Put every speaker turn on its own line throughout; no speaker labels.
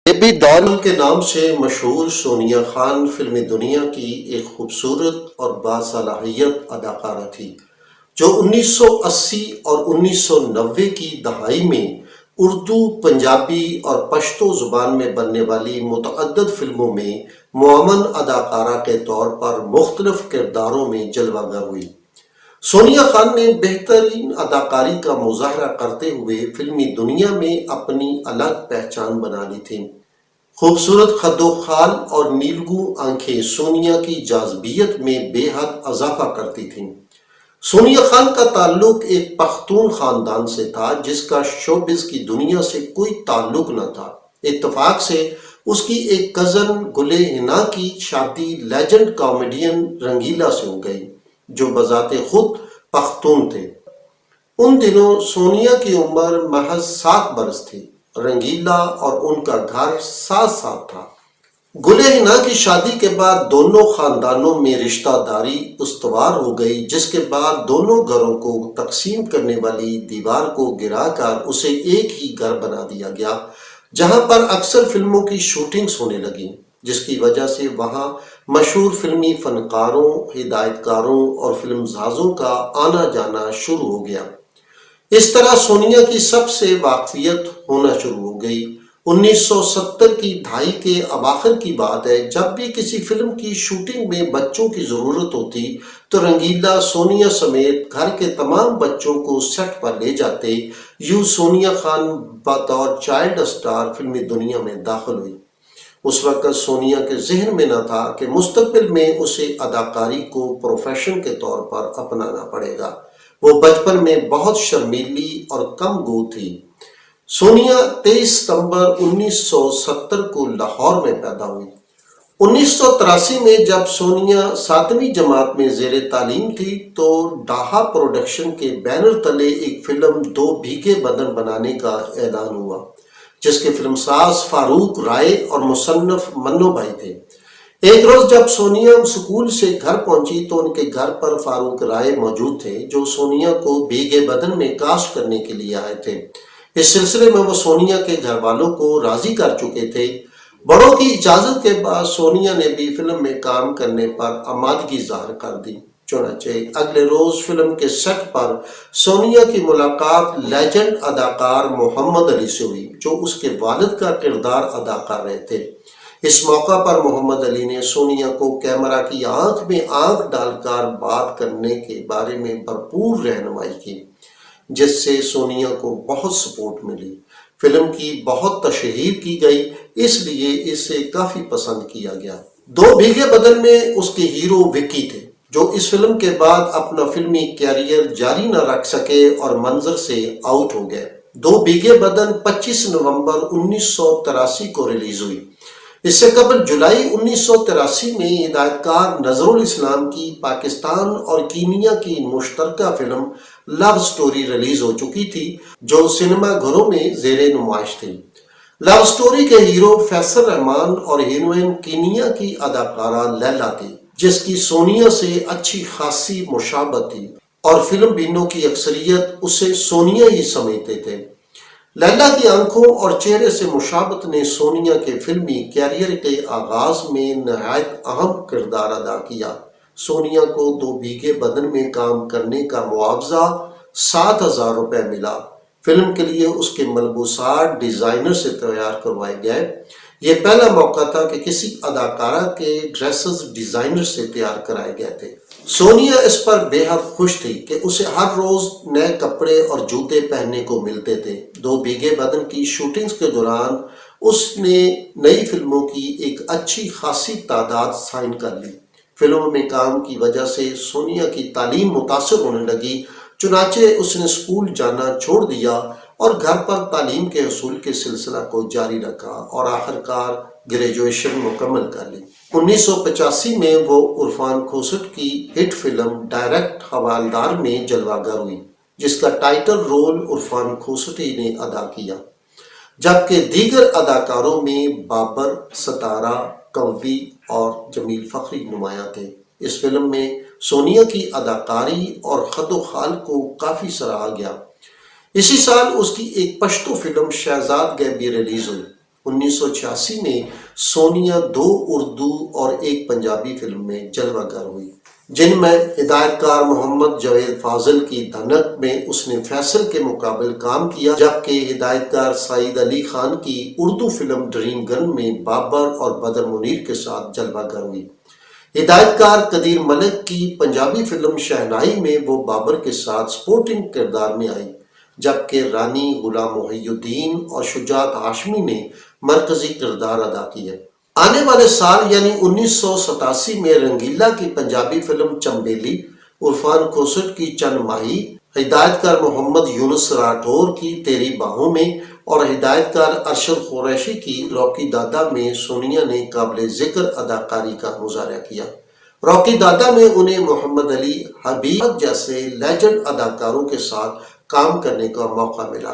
طبی دان کے نام سے مشہور سونیا خان فلمی دنیا کی ایک خوبصورت اور باصلاحیت اداکارہ تھی جو 1980 اور 1990 کی دہائی میں اردو، پنجابی اور پشتو زبان میں بننے والی متعدد فلموں میں معاون اداکارہ کے طور پر مختلف کرداروں میں جلوہ گر ہوئی۔ سونیا خان نے بہترین اداکاری کا مظاہرہ کرتے ہوئے فلمی دنیا میں اپنی الگ پہچان بنا لی تھی۔ خوبصورت خد و خال اور نیلگوں آنکھیں سونیا کی جاذبیت میں بے حد اضافہ کرتی تھیں۔ سونیا خان کا تعلق ایک پختون خاندان سے تھا جس کا شوبز کی دنیا سے کوئی تعلق نہ تھا۔ اتفاق سے اس کی ایک کزن گل حنا کی شادی لیجنڈ کامیڈین رنگیلا سے ہو گئی جو بذات خود پختون تھے۔ ان دنوں سونیا کی عمر محض 7 برس تھی۔ رنگیلا اور ان کا گھر ساتھ ساتھ تھا۔ گل حنا کی شادی کے بعد دونوں خاندانوں میں رشتہ داری استوار ہو گئی، جس کے بعد دونوں گھروں کو تقسیم کرنے والی دیوار کو گرا کر اسے ایک ہی گھر بنا دیا گیا، جہاں پر اکثر فلموں کی شوٹنگز ہونے لگیں، جس کی وجہ سے وہاں مشہور فلمی فنکاروں، ہدایت کاروں اور فلم سازوں کا آنا جانا شروع ہو گیا۔ اس طرح سونیا کی سب سے واقفیت ہونا شروع ہو گئی۔ 1970 کی دہائی کے اواخر کی بات ہے، جب بھی کسی فلم کی شوٹنگ میں بچوں کی ضرورت ہوتی تو رنگیلا سونیا سمیت گھر کے تمام بچوں کو سیٹ پر لے جاتے۔ یوں سونیا خان بطور چائلڈ اسٹار فلمی دنیا میں داخل ہوئی۔ اس وقت سونیا کے ذہن میں نہ تھا کہ مستقبل میں اسے اداکاری کو پروفیشن کے طور پر اپنانا پڑے گا۔ وہ بچپن میں بہت شرمیلی اور کم گو تھی۔ سونیا 23 ستمبر 1970 کو لاہور میں پیدا ہوئی۔ 1983 میں جب سونیا 7ویں جماعت میں زیر تعلیم تھی تو ڈاہا پروڈکشن کے بینر تلے ایک فلم 2 بھیگے بدن بنانے کا اعلان ہوا، جس کے فلم ساز فاروق رائے اور مصنف منو بھائی تھے۔ ایک روز جب سونیا اسکول سے گھر پہنچی تو ان کے گھر پر فاروق رائے موجود تھے، جو سونیا کو بھیگے بدن میں کاسٹ کرنے کے لیے آئے تھے۔ اس سلسلے میں وہ سونیا کے گھر والوں کو راضی کر چکے تھے۔ بڑوں کی اجازت کے بعد سونیا نے بھی فلم میں کام کرنے پر آمادگی ظاہر کر دی۔ چنانچہ اگلے روز فلم کے سیٹ پر سونیا کی ملاقات لیجنڈ اداکار محمد علی سے ہوئی، جو اس کے والد کا کردار ادا کر رہے تھے۔ اس موقع پر محمد علی نے سونیا کو کیمرہ کی آنکھ میں آنکھ ڈال کر بات کرنے کے بارے میں بھرپور رہنمائی کی، جس سے سونیا کو بہت سپورٹ ملی۔ فلم کی بہت تشہیر کی گئی، اس لیے اسے کافی پسند کیا گیا۔ 2 بھیگے بدن میں اس کے ہیرو وکی تھے، جو اس فلم کے بعد اپنا فلمی کیریئر جاری نہ رکھ سکے اور منظر سے آؤٹ ہو گئے۔ 2 بھیگے بدن 25 نومبر 1983 کو ریلیز ہوئی۔ اس سے قبل جولائی 1983 میں ہدایت کار نظر الاسلام کی پاکستان اور کینیا کی مشترکہ فلم لو سٹوری ریلیز ہو چکی تھی، جو سنیما گھروں میں زیر نمائش تھی۔ لو سٹوری کے ہیرو فیصل رحمان اور ہیروئن کینیا کی اداکارہ لیلا تھی، جس کی سونیا سے اچھی خاصی مشابہت تھی اور فلم بینوں کی اکثریت اسے سونیا ہی سمجھتے تھے۔ لیلا کی آنکھوں اور چہرے سے مشابہت نے سونیا کے فلمی کیریئر کے آغاز میں نہایت اہم کردار ادا کیا۔ سونیا کو 2 بھیگے بدن میں کام کرنے کا معاوضہ 7,000 روپے ملا۔ فلم کے لیے اس کے ملبوسات ڈیزائنر سے تیار کروائے گئے۔ یہ پہلا موقع تھا کہ کسی اداکارہ کے ڈریسز ڈیزائنر سے تیار کرائے گئے تھے۔ سونیا اس پر بے حد خوش تھی کہ اسے ہر روز نئے کپڑے اور جوتے پہننے کو ملتے تھے۔ 2 بھیگے بدن کی شوٹنگز کے دوران اس نے نئی فلموں کی ایک اچھی خاصی تعداد سائن کر لی۔ فلموں میں کام کی وجہ سے سونیا کی تعلیم متاثر ہونے لگی، چنانچہ اس نے اسکول جانا چھوڑ دیا اور گھر پر تعلیم کے حصول کے سلسلہ کو جاری رکھا اور آخرکار گریجویشن مکمل کر لی۔ 1985 میں وہ عرفان کھوسٹ کی ہٹ فلم ڈائریکٹ حوالدار میں جلوہ گر ہوئی، جس کا ٹائٹل رول عرفان کھوسٹ ہی نے ادا کیا، جبکہ دیگر اداکاروں میں بابر، ستارہ، کوی اور جمیل فخری نمایاں تھے۔ اس فلم میں سونیا کی اداکاری اور خد و خال کو کافی سراہا گیا۔ اسی سال اس کی ایک پشتو فلم شہزاد گے بھی ریلیز ہوئی۔ 1986 میں سونیا 2 اردو اور 1 پنجابی فلم میں جلوہ گر ہوئی، جن میں ہدایت کار محمد جاوید فاضل کی دھنک میں اس نے فیصل کے مقابل کام کیا، جبکہ ہدایت کار سعید علی خان کی اردو فلم ڈریم گرل میں بابر اور بدر منیر کے ساتھ جلوہ گر ہوئی۔ ہدایت کار قدیر ملک کی پنجابی فلم شہنائی میں وہ بابر کے ساتھ سپورٹنگ کردار میں آئی، جبکہ رانی غلام محی الدین اور شجاعت ہاشمی نے مرکزی کردار ادا کیا۔ آنے والے سال یعنی 1987 میں رنگیلا کی پنجابی فلم چمبیلی، عرفان کھوسٹ کی چند ماہی، ہدایت کار محمد یونس راٹھور کی تیری باہوں میں اور ہدایت کار ارشد قریشی کی راکی دادا میں سونیا نے قابل ذکر اداکاری کا مظاہرہ کیا۔ راکی دادا میں انہیں محمد علی حبیب جیسے لیجنڈ اداکاروں کے ساتھ کام کرنے کا موقع ملا۔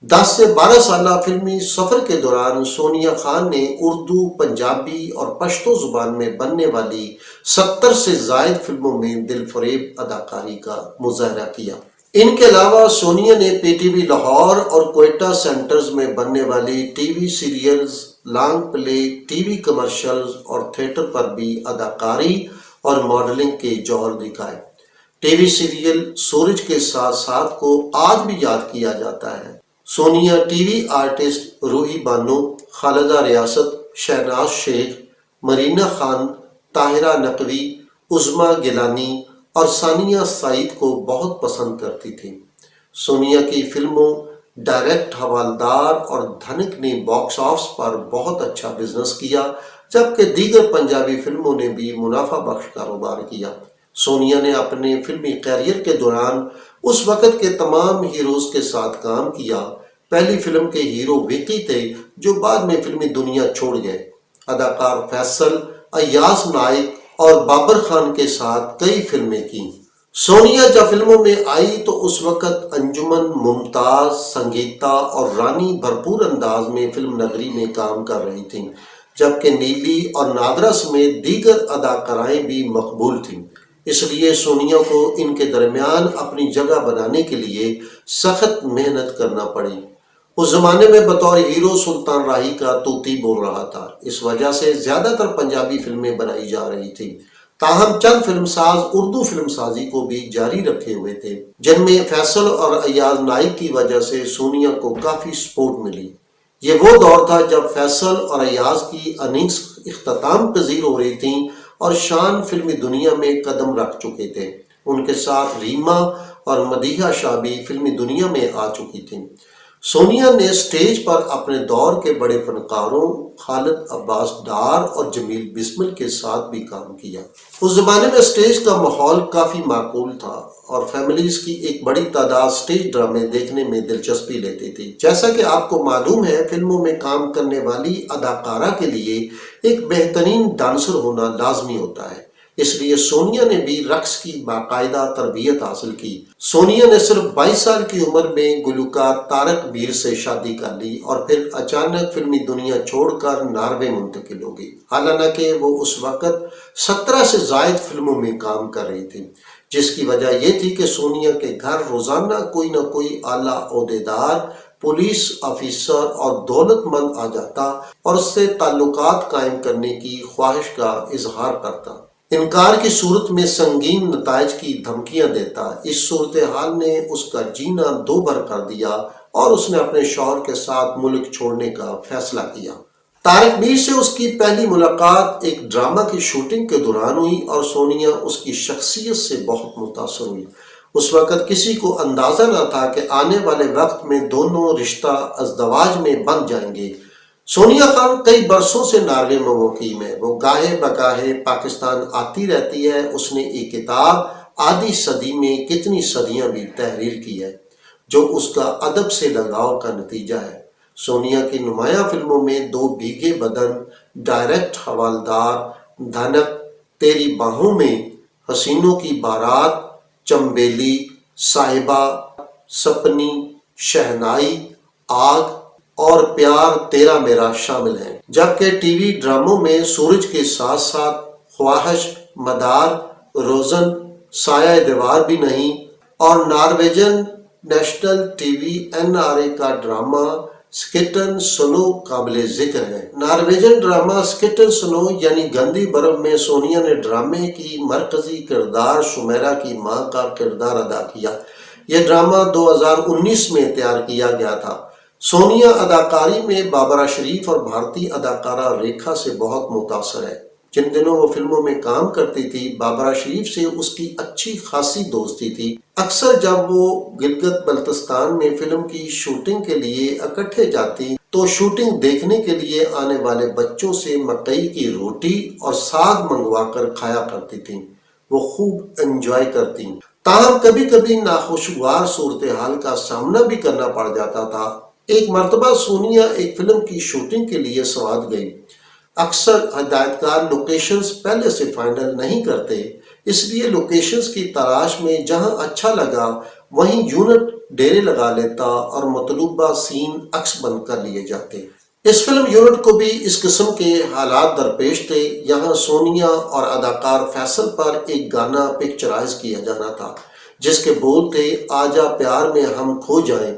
10 سے 12 سالہ فلمی سفر کے دوران سونیا خان نے اردو، پنجابی اور پشتو زبان میں بننے والی 70 سے زائد فلموں میں دل فریب اداکاری کا مظاہرہ کیا۔ ان کے علاوہ سونیا نے پی ٹی وی لاہور اور کوئٹہ سینٹرز میں بننے والی ٹی وی سیریلز، لانگ پلے، ٹی وی کمرشلز اور تھیٹر پر بھی اداکاری اور ماڈلنگ کے جوہر دکھائے۔ ٹی وی سیریل سورج کے ساتھ ساتھ کو آج بھی یاد کیا جاتا ہے۔ سونیا ٹی وی آرٹسٹ روحی بانو، خالدہ ریاست، شہناز شیخ، مرینا خان، طاہرہ نقوی، عظمیٰ گیلانی اور ثانیہ سعید کو بہت پسند کرتی تھی۔ سونیا کی فلموں ڈائریکٹ، حوالدار اور دھنک نے باکس آفس پر بہت اچھا بزنس کیا، جبکہ دیگر پنجابی فلموں نے بھی منافع بخش کاروبار کیا۔ سونیا نے اپنے فلمی کیریئر کے دوران اس وقت کے تمام ہیروز کے ساتھ کام کیا۔ پہلی فلم کے ہیرو وکی تھے جو بعد میں فلمی دنیا چھوڑ گئے۔ اداکار فیصل، ایاز نائک اور بابر خان کے ساتھ کئی فلمیں کی۔ سونیا جب فلموں میں آئی تو اس وقت انجمن، ممتاز، سنگیتا اور رانی بھرپور انداز میں فلم نگری میں کام کر رہی تھیں، جبکہ نیلی اور نادرہ سمیت دیگر اداکارائیں بھی مقبول تھیں۔ اس لیے سونیا کو ان کے درمیان اپنی جگہ بنانے کے لیے سخت محنت کرنا پڑی۔ اس زمانے میں بطور ہیرو سلطان راہی کا طوطی بول رہا تھا، اس وجہ سے زیادہ تر پنجابی فلمیں بنائی جا رہی تھیں۔ تاہم چند فلم ساز اردو فلم سازی کو بھی جاری رکھے ہوئے تھے، جن میں فیصل اور ایاز نائک کی وجہ سے سونیا کو کافی سپورٹ ملی۔ یہ وہ دور تھا جب فیصل اور ایاز کی اننگز اختتام پذیر ہو رہی تھیں اور شان فلمی دنیا میں قدم رکھ چکے تھے۔ ان کے ساتھ ریما اور مدیحہ شاہ بھی فلمی دنیا میں آ چکی تھیں۔ سونیا نے سٹیج پر اپنے دور کے بڑے فنکاروں خالد عباس ڈار اور جمیل بسمل کے ساتھ بھی کام کیا۔ اس زمانے میں سٹیج کا ماحول کافی معقول تھا اور فیملیز کی ایک بڑی تعداد سٹیج ڈرامے دیکھنے میں دلچسپی لیتی تھی۔ جیسا کہ آپ کو معلوم ہے، فلموں میں کام کرنے والی اداکارہ کے لیے ایک بہترین ڈانسر ہونا لازمی ہوتا ہے، اس لیے سونیا نے بھی رقص کی باقاعدہ تربیت حاصل کی۔ سونیا نے صرف 22 سال کی عمر میں گلوکار طارق میر سے شادی کر لی اور پھر اچانک فلمی دنیا چھوڑ کر ناروے منتقل ہو گئی، حالانکہ وہ اس وقت 17 سے زائد فلموں میں کام کر رہی تھی، جس کی وجہ یہ تھی کہ سونیا کے گھر روزانہ کوئی نہ کوئی اعلیٰ عہدیدار، پولیس آفیسر اور دولت مند آ جاتا اور اس سے تعلقات قائم کرنے کی خواہش کا اظہار کرتا۔ انکار کی صورت میں سنگین نتائج کی دھمکیاں دیتا۔ اس صورتحال نے اس کا جینا دو بر کر دیا اور اس نے اپنے شوہر کے ساتھ ملک چھوڑنے کا فیصلہ کیا۔ طارق میر سے اس کی پہلی ملاقات ایک ڈرامہ کی شوٹنگ کے دوران ہوئی اور سونیا اس کی شخصیت سے بہت متاثر ہوئی۔ اس وقت کسی کو اندازہ نہ تھا کہ آنے والے وقت میں دونوں رشتہ ازدواج میں بن جائیں گے۔ سونیا خان کئی برسوں سے ناروے میں مقیم ہے۔ وہ گاہے بگاہے پاکستان آتی رہتی ہے۔ اس نے ایک کتاب آدھی صدی میں کتنی صدیاں بھی تحریر کی ہے، جو اس کا ادب سے لگاؤ کا نتیجہ ہے۔ سونیا کی نمایاں فلموں میں دو بھیگے بدن، ڈائریکٹ، حوالدار، دھنک، تیری باہوں میں، حسینوں کی بارات، چمبیلی، صاحبہ، سپنی، شہنائی، آگ اور پیار تیرا میرا شامل ہیں، جبکہ ٹی وی ڈراموں میں سورج کے ساتھ ساتھ خواہش، مدار، روزن، سایہ دیوار بھی نہیں اور Norwegian national T V NRA کا ڈرامہ اسکٹن سنو قابل ذکر ہے۔ نارویجن ڈرامہ اسکٹن سنو یعنی گندی برف میں سونیا نے ڈرامے کی مرکزی کردار شمیرا کی ماں کا کردار ادا کیا۔ یہ ڈرامہ 2019 میں تیار کیا گیا تھا۔ سونیا اداکاری میں بابرا شریف اور بھارتی اداکارہ ریکھا سے بہت متاثر ہے۔ جن دنوں وہ فلموں میں کام کرتی تھی، بابرا شریف سے اس کی اچھی خاصی دوستی تھی۔ اکثر جب وہ گلگت بلتستان میں فلم کی شوٹنگ کے لیے اکٹھے جاتی تو شوٹنگ دیکھنے کے لیے آنے والے بچوں سے مکئی کی روٹی اور ساگ منگوا کر کھایا کرتی تھیں۔ وہ خوب انجوائے کرتی، تاہم کبھی کبھی ناخوشگوار صورتحال کا سامنا بھی کرنا پڑ جاتا تھا۔ ایک مرتبہ سونیا ایک فلم کی شوٹنگ کے لیے سوات گئی۔ اکثر ہدایتکار لوکیشنز پہلے سے فائنل نہیں کرتے، اس لیے لوکیشنز کی تلاش میں جہاں اچھا لگا وہیں یونٹ ڈیرے لگا لیتا اور مطلوبہ سین عکس بند کر لیے جاتے۔ اس فلم یونٹ کو بھی اس قسم کے حالات درپیش تھے۔ یہاں سونیا اور اداکار فیصل پر ایک گانا پکچرائز کیا جانا تھا جس کے بول تھے، آجا پیار میں ہم کھو جائیں۔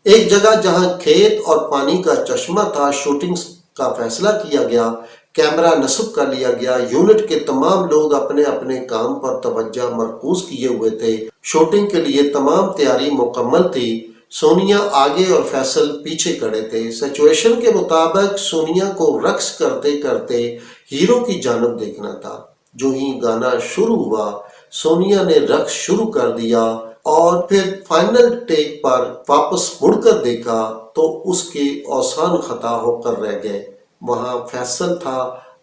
ایک جگہ جہاں کھیت اور پانی کا چشمہ تھا، شوٹنگ کا فیصلہ کیا گیا، کیمرہ نصب کر لیا گیا۔ یونٹ کے تمام لوگ اپنے اپنے کام پر توجہ مرکوز کیے ہوئے تھے۔ شوٹنگ کے لیے تمام تیاری مکمل تھی۔ سونیا آگے اور فیصل پیچھے کھڑے تھے۔ سچویشن کے مطابق سونیا کو رقص کرتے کرتے ہیرو کی جانب دیکھنا تھا۔ جو ہی گانا شروع ہوا، سونیا نے رقص شروع کر دیا اور پھر فائنل ٹیک پر واپس مڑ کر دیکھا تو اس کے اوسان خطا ہو کر رہ گئے۔ وہاں فیصل تھا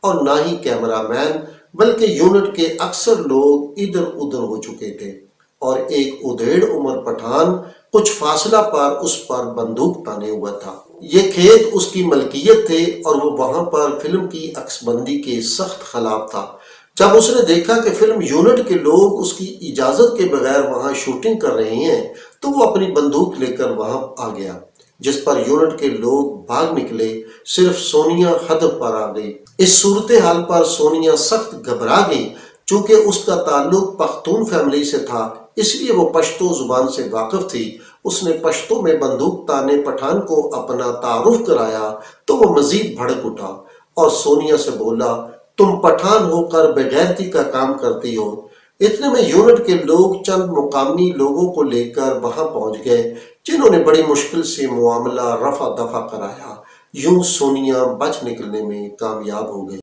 اور نہ ہی کیمرہ مین، بلکہ یونٹ کے اکثر لوگ ادھر ادھر ہو چکے تھے اور ایک ادھیڑ عمر پٹھان کچھ فاصلہ پر اس پر بندوق تانے ہوا تھا۔ یہ کھیت اس کی ملکیت تھے اور وہ وہاں پر فلم کی عکس بندی کے سخت خلاف تھا۔ جب اس نے دیکھا کہ فلم یونٹ کے لوگ اس کی اجازت کے بغیر وہاں شوٹنگ کر رہے ہیں تو وہ اپنی بندوق لے کر وہاں آ گیا، جس پر یونٹ کے لوگ بھاگ نکلے۔ صرف سونیا حد پر آ گئی۔ اس صورتحال پر سونیا سخت گھبرا گئی۔ چونکہ اس کا تعلق پختون فیملی سے تھا، اس لیے وہ پشتو زبان سے واقف تھی۔ اس نے پشتو میں بندوق تانے پٹھان کو اپنا تعارف کرایا تو وہ مزید بھڑک اٹھا اور سونیا سے بولا، تم پٹھان ہو کر بے غیرتی کا کام کرتی ہو۔ اتنے میں یونٹ کے لوگ چند مقامی لوگوں کو لے کر وہاں پہنچ گئے، جنہوں نے بڑی مشکل سے معاملہ رفع دفع کرایا۔ یوں سونیا بچ نکلنے میں کامیاب ہو گئی۔